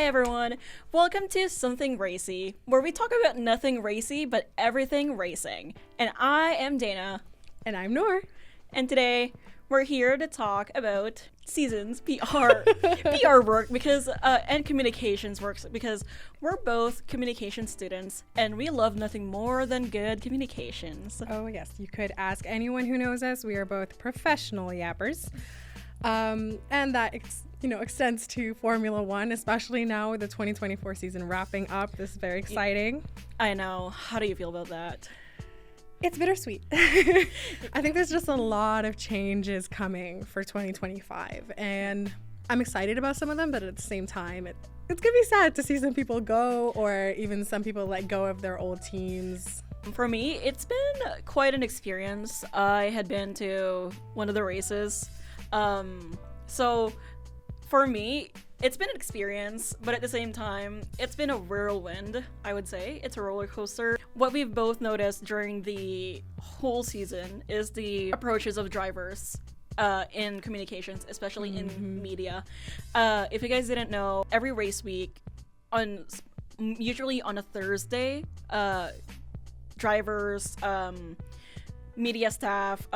everyone, welcome to Something Racy, where we talk about nothing racy but everything racing. And I am Dana. And I'm Nour. And today we're here to talk about seasons, PR work, because and communications works, because we're both communication students and we love nothing more than good communications. Oh yes, you could ask anyone who knows us. We are both professional yappers. And that extends to Formula One, especially now with the 2024 season wrapping up. This is very exciting. I know. How do you feel about that? It's bittersweet. I think there's just a lot of changes coming for 2025, and I'm excited about some of them, but at the same time, it's gonna be sad to see some people go, or even some people let go of their old teams. For me, it's been quite an experience. I had been to one of the races. So for me, it's been an experience, but at the same time, it's been a whirlwind, I would say. It's a roller coaster. What we've both noticed during the whole season is the approaches of drivers in communications, especially in media. If you guys didn't know, every race week, usually on a Thursday, drivers, media staff,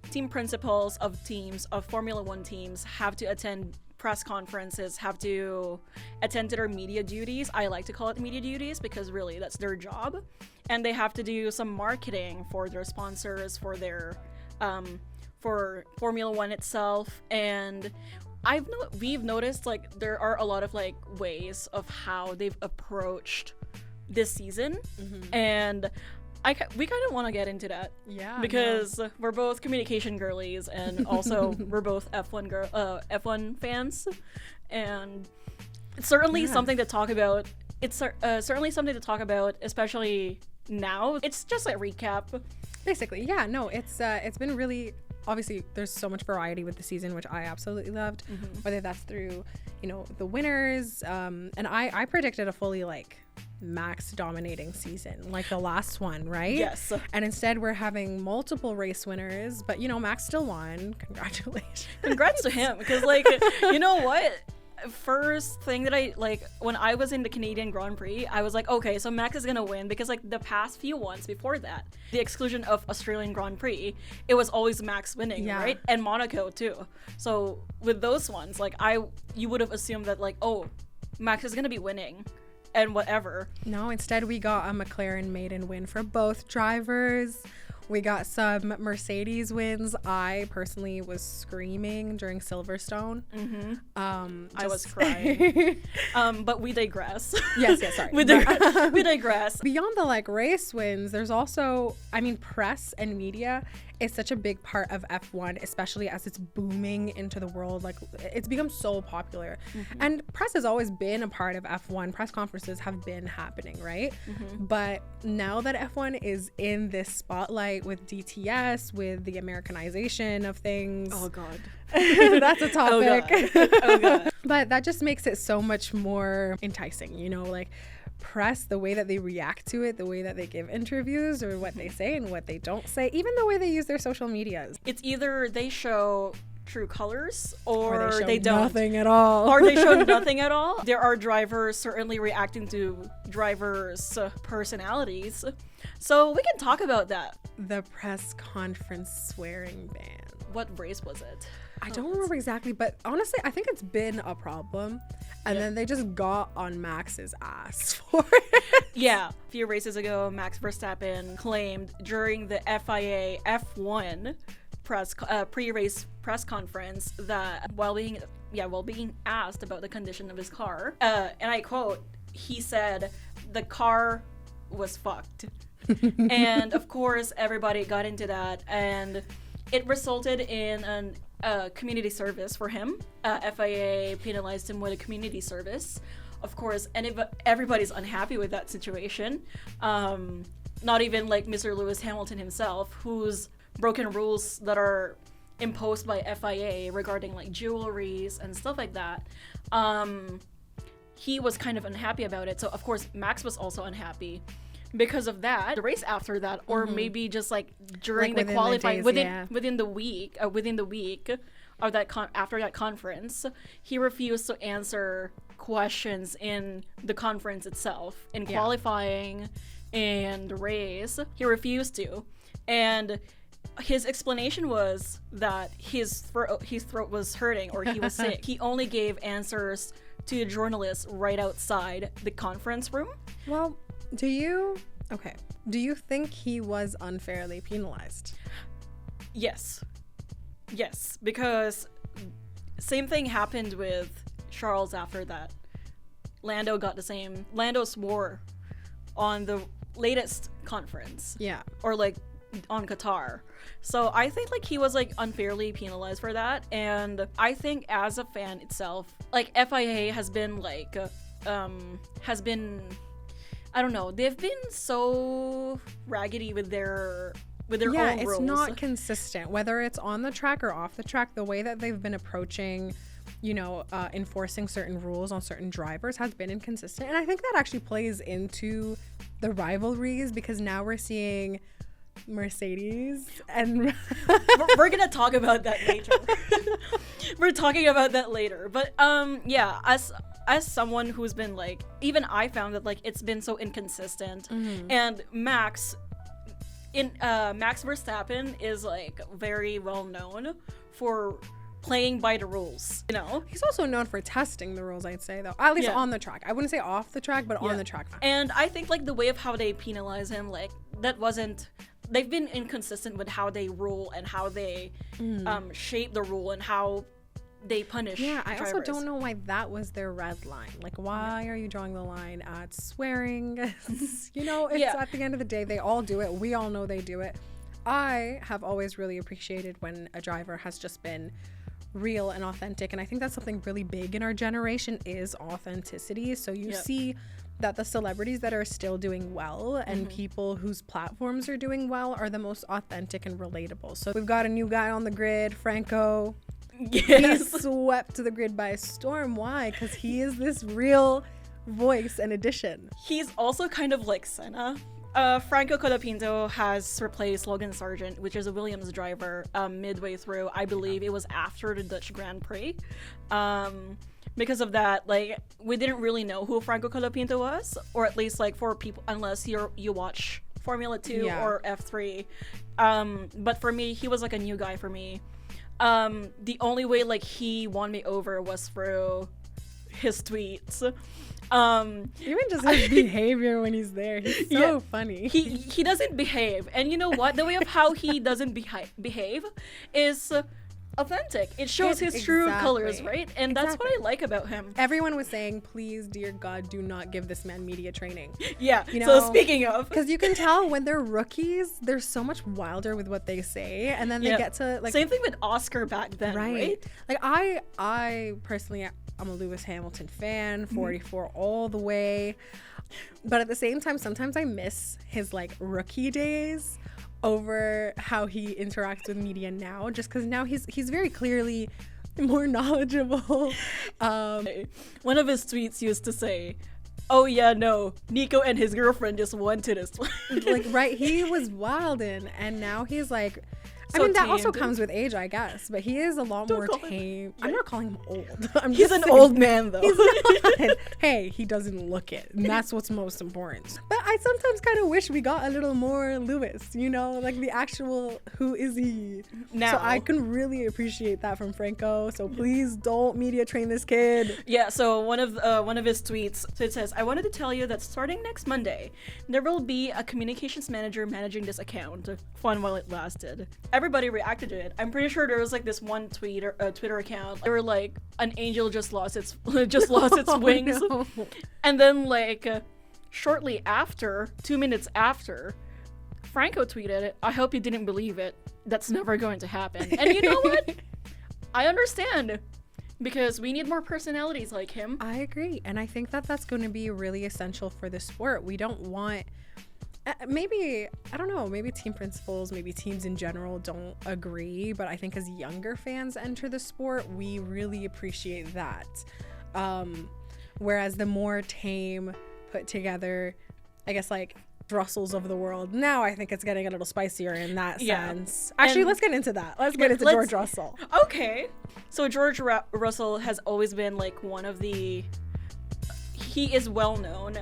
team principals of teams, of Formula One teams, have to attend press conferences, have to attend to their media duties. I like to call it media duties because really that's their job. And they have to do some marketing for their sponsors, for their for Formula One itself. And we've noticed like there are a lot of like ways of how they've approached this season. And we kind of want to get into that, because we're both communication girlies, and also we're both F1 fans, and it's certainly something to talk about. It's certainly something to talk about, especially now. It's just a recap, basically. It's been really, obviously there's so much variety with the season, which I absolutely loved. Whether that's through the winners, and I predicted a fully Max dominating season, like the last one, right? Yes. And instead we're having multiple race winners, but Max still won. Congratulations. Congrats to him, because you know what? First thing that when I was in the Canadian Grand Prix, I was like, okay, so Max is gonna win, because the past few ones before that, the exclusion of Australian Grand Prix, it was always Max winning, right? And Monaco too. So with those ones, you would have assumed that oh, Max is gonna be winning and whatever. No, instead we got a McLaren maiden win for both drivers. We got some Mercedes wins. I personally was screaming during Silverstone. I was crying. But we digress. Yes, sorry. We digress. Beyond the race wins, there's also, press and media is such a big part of F1, especially as it's booming into the world. It's become so popular. And press has always been a part of F1. Press conferences have been happening, right? But now that F1 is in this spotlight with DTS, with the Americanization of things. Oh God. That's a topic. Oh God. But that just makes it so much more enticing, press, the way that they react to it, the way that they give interviews, or what they say and what they don't say, even the way they use their social medias. It's either they show true colors or they don't. Nothing at all. Or they show nothing at all. There are drivers certainly reacting to drivers' personalities. So we can talk about that. The press conference swearing ban. What race was it? I don't remember exactly, but honestly, I think it's been a problem. And then they just got on Max's ass for it. Yeah. A few races ago, Max Verstappen claimed during the FIA F1 pre-race press conference that while being asked about the condition of his car, and I quote, he said, "The car was fucked." And of course, everybody got into that, and it resulted in a community service for him. FIA penalized him with a community service, of course, and everybody's unhappy with that situation. Not even Mr. Lewis Hamilton himself, who's broken rules that are imposed by FIA regarding jewelries and stuff like that. He was kind of unhappy about it, so of course Max was also unhappy. Because of that, the race after that, or maybe just during the qualifying, within the week, of that after that conference, he refused to answer questions in the conference itself, in qualifying and race. He refused to, and his explanation was that his throat was hurting or he was sick. He only gave answers to the journalists right outside the conference room. Well, do you think he was unfairly penalized? Yes, because same thing happened with Charles after that. Lando swore on the latest conference. Yeah. Or like on Qatar. So I think like he was like unfairly penalized for that, and I think as a fan itself, like FIA has been like I don't know, they've been so raggedy with their own rules. Yeah, it's not consistent, whether it's on the track or off the track. The way that they've been approaching, enforcing certain rules on certain drivers has been inconsistent. And I think that actually plays into the rivalries, because now we're seeing Mercedes and we're gonna talk about that later. We're talking about that later. But yeah, as someone who's been like, even I found that like it's been so inconsistent. And Max Verstappen is like very well known for playing by the rules, He's also known for testing the rules, I'd say, though. At least on the track. I wouldn't say off the track, but on the track. And I think like the way of how they penalize him, like they've been inconsistent with how they rule and how they shape the rule and how they punish I drivers. also don't know why that was their red line. Like, why are you drawing the line at swearing? It's at the end of the day, they all do it. We all know they do it. I have always really appreciated when a driver has just been real and authentic, and I think that's something really big in our generation is authenticity. So you see that the celebrities that are still doing well and people whose platforms are doing well are the most authentic and relatable. So we've got a new guy on the grid, Franco. He's swept the grid by storm. Why? Because he is this real voice and addition. He's also kind of like Senna. Franco Colapinto has replaced Logan Sargent, which is a Williams driver, midway through. I believe it was after the Dutch Grand Prix. Because of that, like, we didn't really know who Franco Colapinto was, or at least like for people, unless you watch Formula 2 or F3. But for me, he was like a new guy for me. The only way like he won me over was through his tweets. Even just his behavior when he's there, he's so funny. He doesn't behave, and you know what, the way of how he doesn't behave is authentic. It shows his true colors, right? And that's what I like about him. Everyone was saying, please, dear God, do not give this man media training. So speaking of, because you can tell when they're rookies, they're so much wilder with what they say, and then they get to like, same thing with Oscar back then, right? Like I personally, I'm a Lewis Hamilton fan, 44 all the way. But at the same time, sometimes I miss his like rookie days over how he interacts with media now, just because now he's very clearly more knowledgeable. One of his tweets used to say, "Oh yeah, no, Nico and his girlfriend just went to this." He was wildin', and now he's like, so I mean, that tamed. also comes with age, I guess, but he is a lot more tame. I'm not calling him old. He's an old man, though. He's not. Hey, he doesn't look it, and that's what's most important. But I sometimes kind of wish we got a little more Lewis, like the actual who is he now. So I can really appreciate that from Franco. So please don't media train this kid. Yeah. So one of his tweets, so it says, "I wanted to tell you that starting next Monday, there will be a communications manager managing this account. Fun while it lasted." Everybody reacted to it. I'm pretty sure there was like this one Twitter account. They were like, "An angel just lost its wings," no. And then like shortly after, 2 minutes after, Franco tweeted it, "I hope you didn't believe it. That's never going to happen." And you know what? I understand, because we need more personalities like him. I agree, and I think that that's going to be really essential for the sport. We don't want. Maybe, I don't know, maybe team principals, maybe teams in general don't agree, but I think as younger fans enter the sport, we really appreciate that. Whereas the more tame, put together, I guess like Russells of the world. Now I think it's getting a little spicier in that sense. And Actually, let's get into that. Let's get into George Russell. Okay. So George Russell has always been like one of the... He is well known.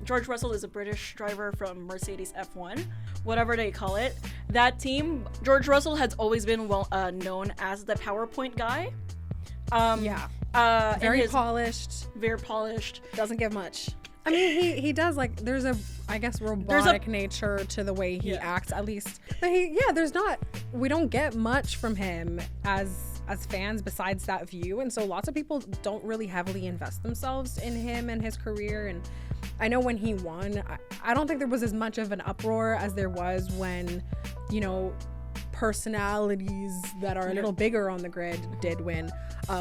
George Russell is a British driver from Mercedes F1, whatever they call it. That team, George Russell has always been well known as the PowerPoint guy. Very polished. Very polished. Doesn't give much. I mean, he does, like, there's a, I guess, robotic nature to the way he acts, at least. But we don't get much from him as fans besides that view. And so lots of people don't really heavily invest themselves in him and his career. And I know when he won, I don't think there was as much of an uproar as there was when, you know, personalities that are a little bigger on the grid did win,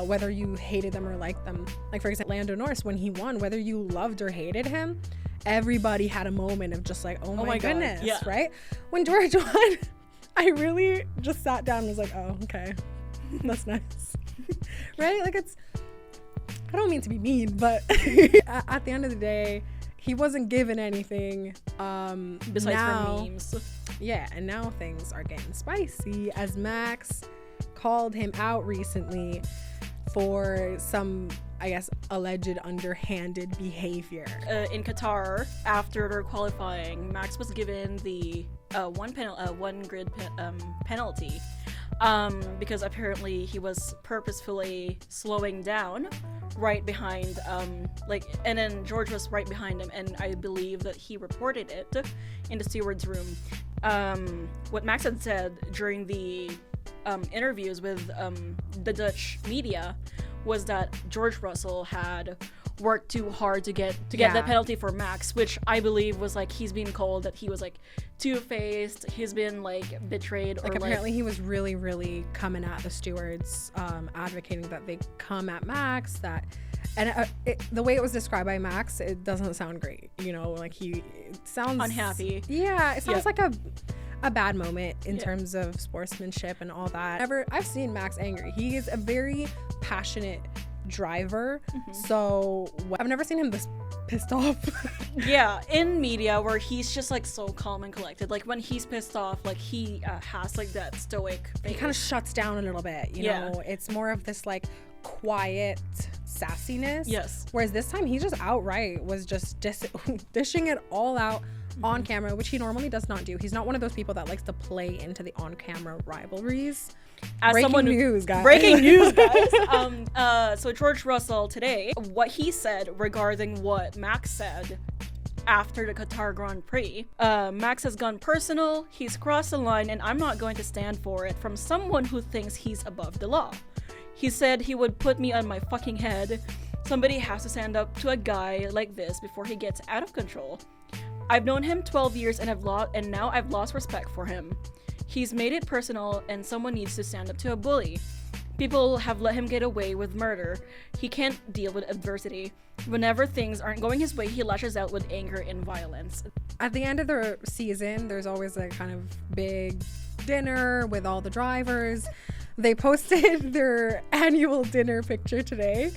whether you hated them or liked them. Like, for example, Lando Norris, when he won, whether you loved or hated him, everybody had a moment of just like, oh my goodness, right? When George won, I really just sat down and was like, oh, okay, that's nice. Right? Like, it's, I don't mean to be mean, but at the end of the day, he wasn't given anything besides for memes. Yeah, and now things are getting spicy as Max called him out recently for some, I guess, alleged underhanded behavior. In Qatar, after their qualifying, Max was given the one grid penalty because apparently he was purposefully slowing down right behind and then George was right behind him, and I believe that he reported it in the steward's room. What Max had said during the interviews with the Dutch media was that George Russell had worked too hard to get that penalty for Max, which I believe was like he's been called that he was like two-faced, he's been like betrayed, like or apparently he was really, really coming at the stewards, advocating that they come at Max, the way it was described by Max, it doesn't sound great, you know, like it sounds unhappy. It sounds like a bad moment in terms of sportsmanship and all that. I've seen Max angry. He is a very passionate driver, so I've never seen him this pissed off. In media where he's just like so calm and collected, like when he's pissed off, like he has like that stoic face. He kind of shuts down a little bit, you know. It's more of this like quiet sassiness, whereas this time he just outright was just dishing it all out on camera, which he normally does not do. He's not one of those people that likes to play into the on-camera rivalries. Breaking news, guys. So George Russell today, what he said regarding what Max said after the Qatar Grand Prix. Max has gone personal, he's crossed the line, and I'm not going to stand for it from someone who thinks he's above the law. He said he would put me on my fucking head. Somebody has to stand up to a guy like this before he gets out of control. I've known him 12 years and now I've lost respect for him. He's made it personal, and someone needs to stand up to a bully. People have let him get away with murder. He can't deal with adversity. Whenever things aren't going his way, he lashes out with anger and violence. At the end of the season, there's always a kind of big dinner with all the drivers. They posted their annual dinner picture today,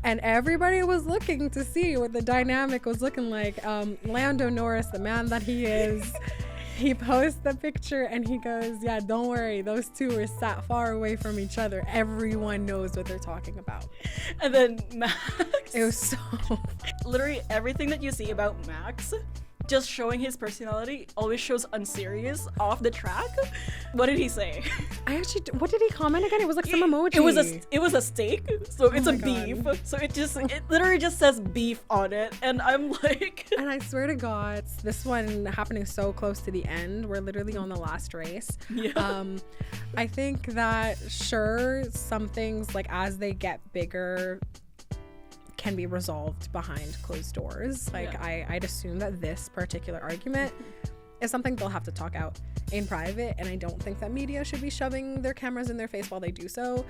and everybody was looking to see what the dynamic was looking like. Lando Norris, the man that he is, he posts the picture and he goes, yeah, don't worry, those two are sat far away from each other. Everyone knows what they're talking about. And then Max, it was so literally everything that you see about Max just showing his personality always shows unserious, off the track. What did he say? What did he comment again? It was like some emoji. It was a steak, so it's a beef. So it literally just says beef on it, and I'm like, and I swear to God, this one happening so close to the end. We're literally on the last race. I think that sure, some things like as they get bigger can be resolved behind closed doors. I'd assume that this particular argument is something they'll have to talk out in private, and I don't think that media should be shoving their cameras in their face while they do so.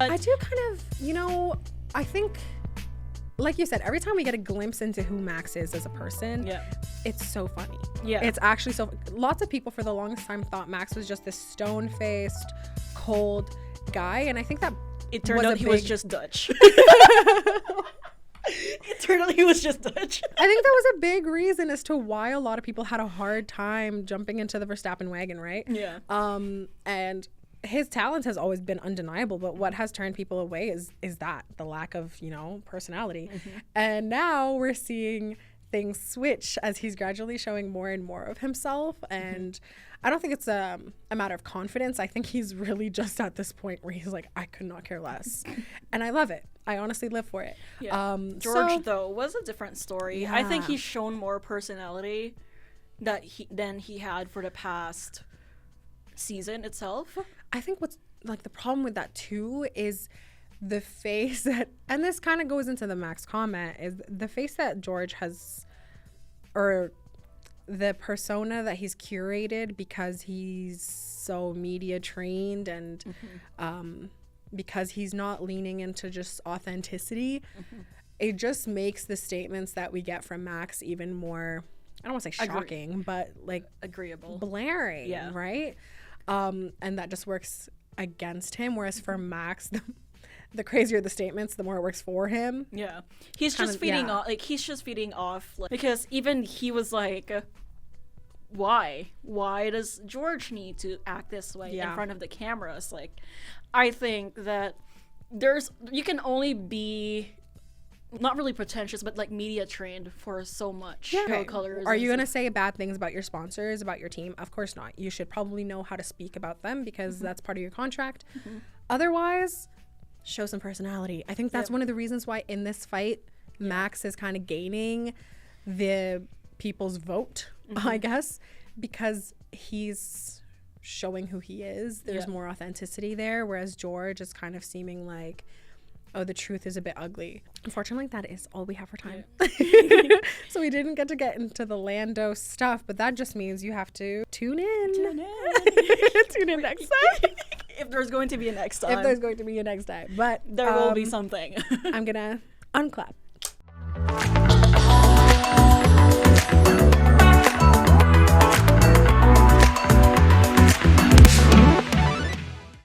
I do kind of, I think, like you said, every time we get a glimpse into who Max is as a person, it's so funny. It's actually so. Lots of people for the longest time thought Max was just this stone-faced, cold guy, and I think that it turned out he was just Dutch. Eternally, he was just Dutch. I think that was a big reason as to why a lot of people had a hard time jumping into the Verstappen wagon, right? Yeah. And his talent has always been undeniable, but what has turned people away is that the lack of, personality. And now we're seeing things switch as he's gradually showing more and more of himself. And I don't think it's a matter of confidence. I think he's really just at this point where he's like, I could not care less. And I love it. I honestly live for it. Yeah. George, though, was a different story. Yeah. I think he's shown more personality than he had for the past season itself. I think what's like the problem with that too is the face that, and this kind of goes into the Max comment, is the face that George has, or the persona that he's curated because he's so media trained and because he's not leaning into just authenticity. It just makes the statements that we get from Max even more, I don't want to say shocking, but like agreeable, blaring, right? And that just works against him, whereas for Max, the crazier the statements, the more it works for him. Yeah, he's just feeding off. Like he's just feeding off, because even he was like, "Why does George need to act this way in front of the cameras?" Like, I think that you can only be not really pretentious, but like media trained for so much. Yeah. Colors. Are you going to say bad things about your sponsors, about your team? Of course not. You should probably know how to speak about them because that's part of your contract. Otherwise, show some personality. I think that's one of the reasons why in this fight, Max is kind of gaining the people's vote, I guess, because he's showing who he is. There's more authenticity there, whereas George is kind of seeming like, oh, the truth is a bit ugly. Unfortunately, that is all we have for time. So we didn't get into the Lando stuff, but that just means you have to tune in. Tune in next time. If there's going to be a next time. If there's going to be a next time. But there will be something. I'm going to unclap.